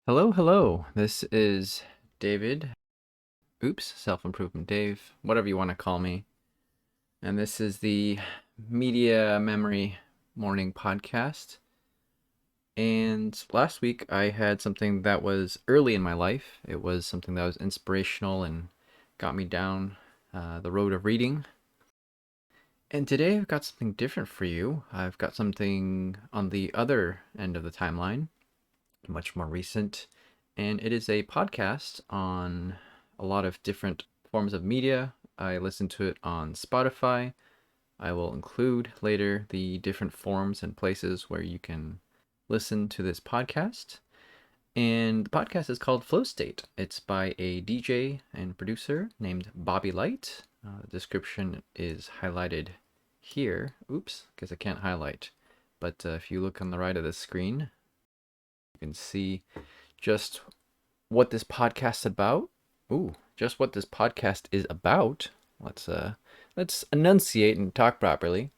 Hello, hello. This is David. Oops, Self-Improvement Dave, whatever you want to call me. And this is the Media Memory Morning Podcast. And last week I had something that was early in my life. It was something that was inspirational and got me down the road of reading. And today I've got something different for you. I've got something on the other end of the timeline, much more recent, and it is a podcast on a lot of different forms of media. I listen to it on Spotify. I will include later the different forms and places where you can listen to this podcast. And the podcast is called Flow State. It's by a DJ and producer named Bobby Lyte. The description is highlighted here. Oops, because I can't highlight. But if you look on the right of the screen, you can see just what this podcast is about. Just what this podcast is about. Let's enunciate and talk properly.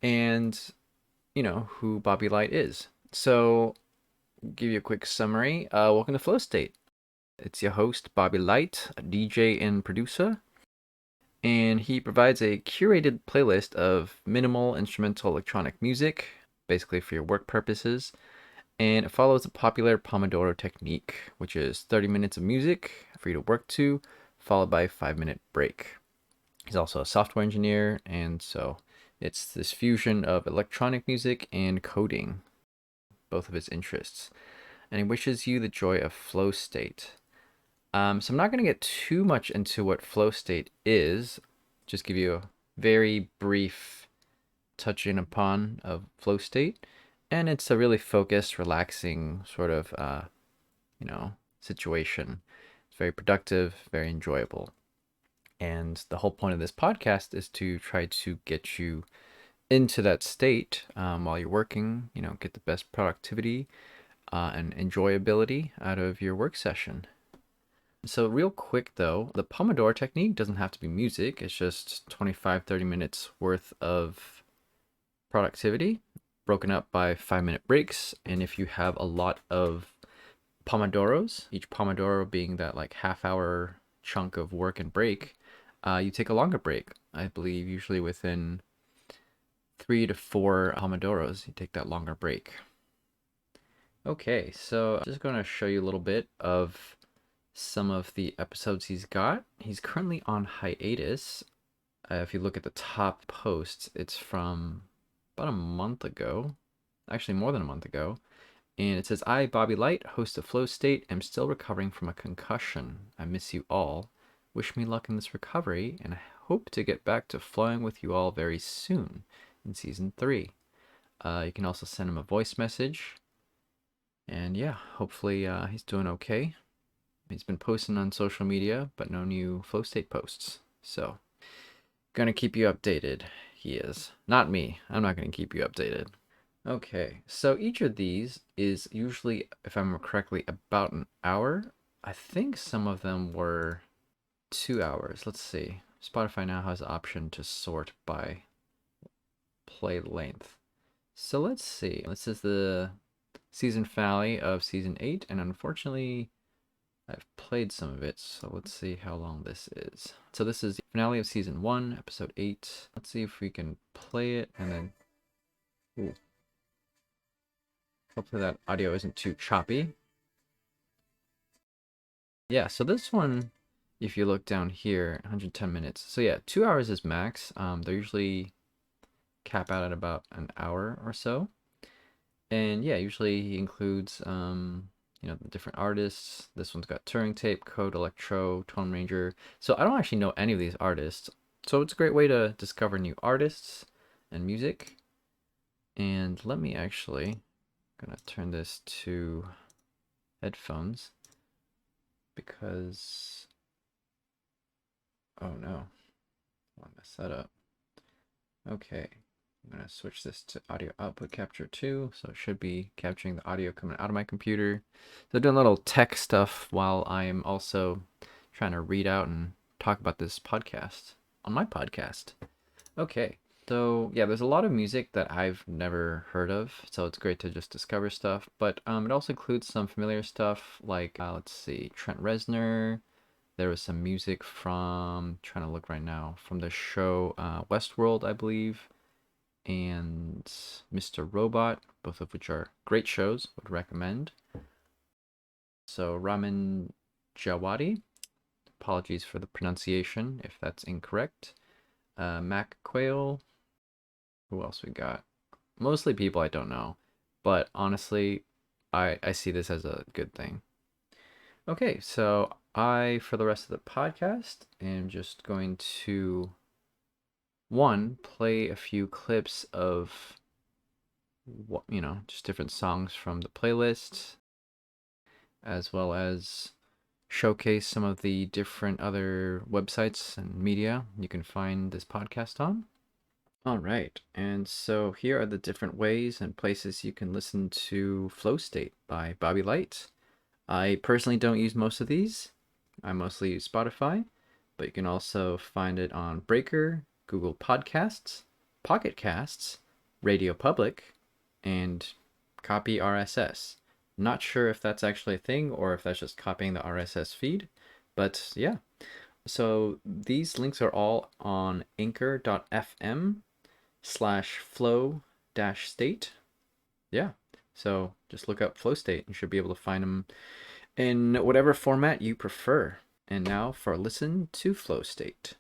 And who Bobby Lyte is. So, give you a quick summary. Welcome to Flow State. It's your host Bobby Lyte, a DJ and producer, and he provides a curated playlist of minimal instrumental electronic music, basically for your work purposes. And it follows the popular Pomodoro technique, which is 30 minutes of music for you to work to, followed by a 5-minute break. He's also a software engineer, and so it's this fusion of electronic music and coding, both of his interests. And he wishes you the joy of flow state. So I'm not going to get too much into what flow state is, just give you a very brief touching upon of flow state. And it's a really focused, relaxing sort of, situation. It's very productive, very enjoyable. And the whole point of this podcast is to try to get you into that state while you're working, get the best productivity and enjoyability out of your work session. So real quick though, the Pomodoro technique doesn't have to be music. It's just 25-30 minutes worth of productivity broken up by 5-minute breaks. And if you have a lot of Pomodoros, each Pomodoro being that like half-hour chunk of work and break, you take a longer break. I believe usually within 3 to 4 Pomodoros, you take that longer break. Okay, so I'm just going to show you a little bit of some of the episodes he's got. He's currently on hiatus. If you look at the top post, it's from about a month ago, actually more than a month ago. And it says, I, Bobby Lyte, host of Flow State, am still recovering from a concussion. I miss you all. Wish me luck in this recovery, and I hope to get back to flowing with you all very soon in season 3. You can also send him a voice message. And yeah, hopefully he's doing okay. He's been posting on social media, but no new Flow State posts. So, gonna keep you updated. He is. Not me. I'm not gonna keep you updated. Okay, so each of these is usually, if I remember correctly, about an hour. I think some of them were 2 hours. Let's see. Spotify now has the option to sort by play length. So let's see. This is the season finale of season 8, and unfortunately, I've played some of it, so let's see how long this is. So this is the finale of season 1, episode 8. Let's see if we can play it, and then... Ooh. Hopefully that audio isn't too choppy. Yeah, so this one, if you look down here, 110 minutes. So yeah, 2 hours is max. They're usually cap out at about an hour or so. And yeah, usually he includes, the different artists. This one's got Turing Tape, Code, Electro, Tone Ranger. So I don't actually know any of these artists. So it's a great way to discover new artists and music. And let me actually, I'm gonna turn this to headphones because, oh no, I messed that up. Okay, I'm gonna switch this to audio output capture too, so it should be capturing the audio coming out of my computer. So doing a little tech stuff while I'm also trying to read out and talk about this podcast on my podcast. Okay, So yeah, there's a lot of music that I've never heard of, so it's great to just discover stuff. But it also includes some familiar stuff like let's see, Trent Reznor. There was some music from trying to look right now from the show Westworld, I believe, and Mr. Robot, both of which are great shows. Would recommend. So Ramin Djawadi. Apologies for the pronunciation if that's incorrect. Mac Quayle. Who else we got? Mostly people I don't know, but honestly, I see this as a good thing. Okay, so for the rest of the podcast, am just going to one play a few clips of what just different songs from the playlist, as well as showcase some of the different other websites and media you can find this podcast on. All right, and so here are the different ways and places you can listen to Flow State by Bobby Lyte. I personally don't use most of these. I mostly use Spotify, but you can also find it on Breaker, Google Podcasts, Pocket Casts, Radio Public, and Copy RSS. Not sure if that's actually a thing or if that's just copying the RSS feed, but yeah. So these links are all on anchor.fm/flow-state. Yeah. So just look up Flow State. You should be able to find them in whatever format you prefer. And now for a listen to Flow State.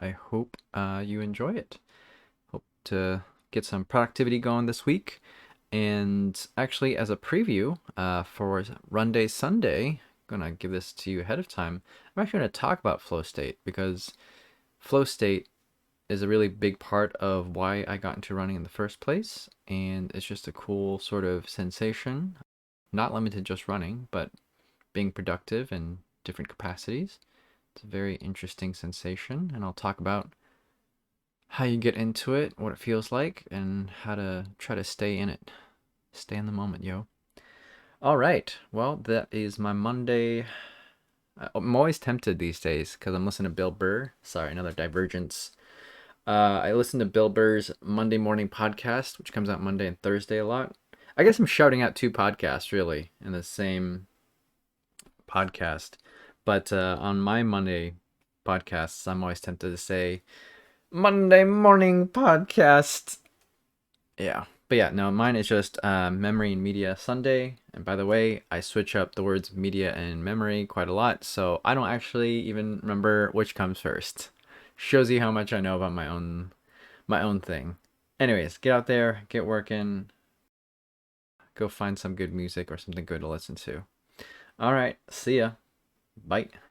I hope you enjoy it. Hope to get some productivity going this week. And actually, as a preview for Run Day Sunday, I'm going to give this to you ahead of time. I'm actually going to talk about flow state because flow state is a really big part of why I got into running in the first place. And it's just a cool sort of sensation, not limited just running, but being productive in different capacities. It's a very interesting sensation, and I'll talk about how you get into it, what it feels like, and how to try to stay in it. Stay in the moment, yo. All right. Well, that is my Monday. I'm always tempted these days because I'm listening to Bill Burr. Sorry, another divergence. I listen to Bill Burr's Monday morning podcast, which comes out Monday and Thursday a lot. I guess I'm shouting out two podcasts really in the same podcast. But on my Monday podcasts, I'm always tempted to say Monday morning podcast. Yeah. But yeah, no, mine is just Memory and Media Sunday. And by the way, I switch up the words media and memory quite a lot, so I don't actually even remember which comes first. Shows you how much I know about my own thing. Anyways, get out there, get working, go find some good music or something good to listen to. All right, see ya. Bye.